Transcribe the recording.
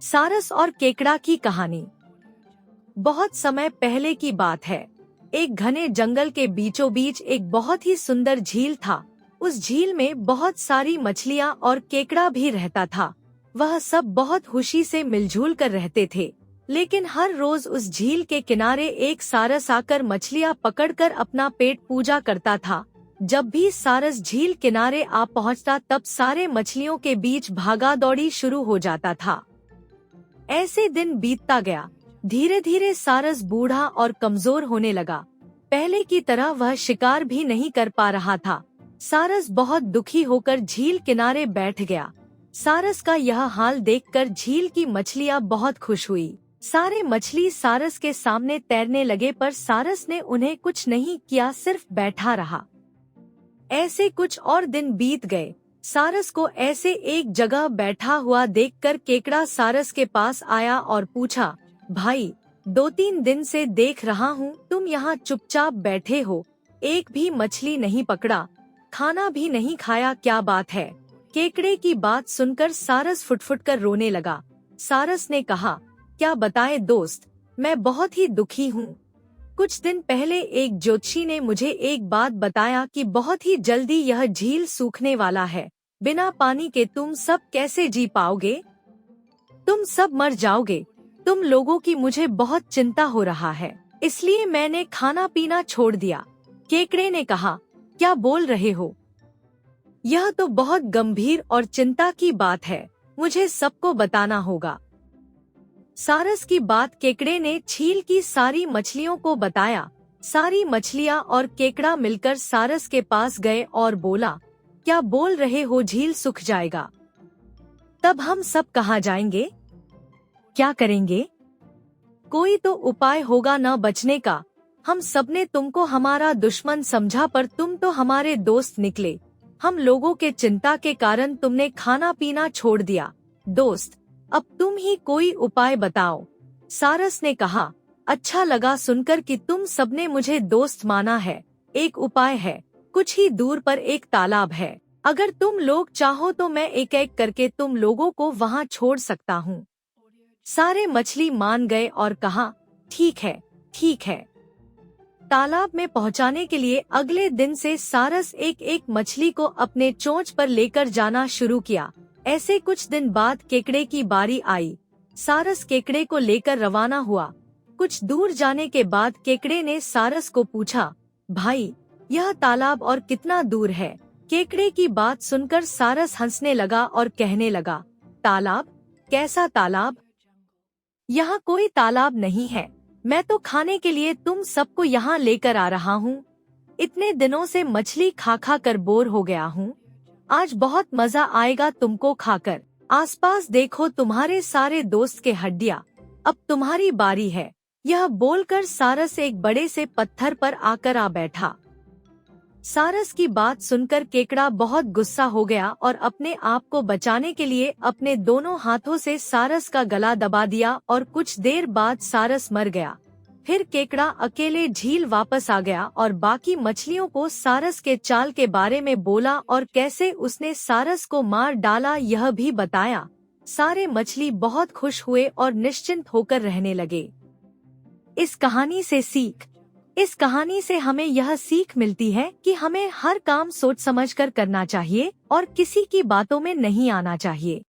सारस और केकड़ा की कहानी। बहुत समय पहले की बात है। एक घने जंगल के बीचों बीच एक बहुत ही सुंदर झील था। उस झील में बहुत सारी मछलियाँ और केकड़ा भी रहता था। वह सब बहुत खुशी से मिलजुल कर रहते थे। लेकिन हर रोज उस झील के किनारे एक सारस आकर मछलियाँ पकड़कर अपना पेट पूजा करता था। जब भी सारस झील किनारे आ पहुँचता तब सारे मछलियों के बीच भागा दौड़ी शुरू हो जाता था। ऐसे दिन बीतता गया। धीरे धीरे सारस बूढ़ा और कमजोर होने लगा। पहले की तरह वह शिकार भी नहीं कर पा रहा था। सारस बहुत दुखी होकर झील किनारे बैठ गया। सारस का यह हाल देखकर झील की मछलियाँ बहुत खुश हुई। सारे मछली सारस के सामने तैरने लगे, पर सारस ने उन्हें कुछ नहीं किया, सिर्फ बैठा रहा। ऐसे कुछ और दिन बीत गए। सारस को ऐसे एक जगह बैठा हुआ देखकर केकड़ा सारस के पास आया और पूछा, भाई, 2-3 दिन से देख रहा हूँ तुम यहाँ चुपचाप बैठे हो, एक भी मछली नहीं पकड़ा, खाना भी नहीं खाया, क्या बात है? केकड़े की बात सुनकर सारस फुटफुट कर रोने लगा। सारस ने कहा, क्या बताएं दोस्त, मैं बहुत ही दुखी हूँ। कुछ दिन पहले एक ज्योतिषी ने मुझे एक बात बताया कि बहुत ही जल्दी यह झील सूखने वाला है। बिना पानी के तुम सब कैसे जी पाओगे? तुम सब मर जाओगे। तुम लोगों की मुझे बहुत चिंता हो रहा है, इसलिए मैंने खाना पीना छोड़ दिया। केकड़े ने कहा, क्या बोल रहे हो? यह तो बहुत गंभीर और चिंता की बात है, मुझे सबको बताना होगा। सारस की बात केकड़े ने झील की सारी मछलियों को बताया। सारी मछलियाँ और केकड़ा मिलकर सारस के पास गए और बोला, क्या बोल रहे हो, झील सूख जाएगा? तब हम सब कहाँ जाएंगे? क्या करेंगे? कोई तो उपाय होगा न बचने का। हम सबने तुमको हमारा दुश्मन समझा, पर तुम तो हमारे दोस्त निकले। हम लोगों के चिंता के कारण तुमने खाना पीना छोड़ दिया। दोस्त, अब तुम ही कोई उपाय बताओ। सारस ने कहा, अच्छा लगा सुनकर कि तुम सबने मुझे दोस्त माना है। एक उपाय है, कुछ ही दूर पर एक तालाब है। अगर तुम लोग चाहो तो मैं एक एक करके तुम लोगों को वहाँ छोड़ सकता हूँ। सारे मछली मान गए और कहा, ठीक है, ठीक है। तालाब में पहुँचाने के लिए अगले दिन से सारस एक एक मछली को अपने चोंच पर लेकर जाना शुरू किया। ऐसे कुछ दिन बाद केकड़े की बारी आई। सारस केकड़े को लेकर रवाना हुआ। कुछ दूर जाने के बाद केकड़े ने सारस को पूछा, भाई, यह तालाब और कितना दूर है? केकड़े की बात सुनकर सारस हंसने लगा और कहने लगा, तालाब? कैसा तालाब? यहाँ कोई तालाब नहीं है। मैं तो खाने के लिए तुम सबको यहाँ लेकर आ रहा हूँ। इतने दिनों से मछली खा खा कर बोर हो गया हूँ। आज बहुत मजा आएगा तुमको खाकर। आसपास देखो, तुम्हारे सारे दोस्त के हड्डियाँ। अब तुम्हारी बारी है। यह बोलकर सारस एक बड़े से पत्थर पर आकर आ बैठा। सारस की बात सुनकर केकड़ा बहुत गुस्सा हो गया और अपने आप को बचाने के लिए अपने दोनों हाथों से सारस का गला दबा दिया और कुछ देर बाद सारस मर गया। फिर केकड़ा अकेले झील वापस आ गया और बाकी मछलियों को सारस के चाल के बारे में बोला और कैसे उसने सारस को मार डाला यह भी बताया। सारे मछली बहुत खुश हुए और निश्चिंत होकर रहने लगे। इस कहानी से सीख। इस कहानी से हमें यह सीख मिलती है कि हमें हर काम सोच समझकर करना चाहिए और किसी की बातों में नहीं आना चाहिए।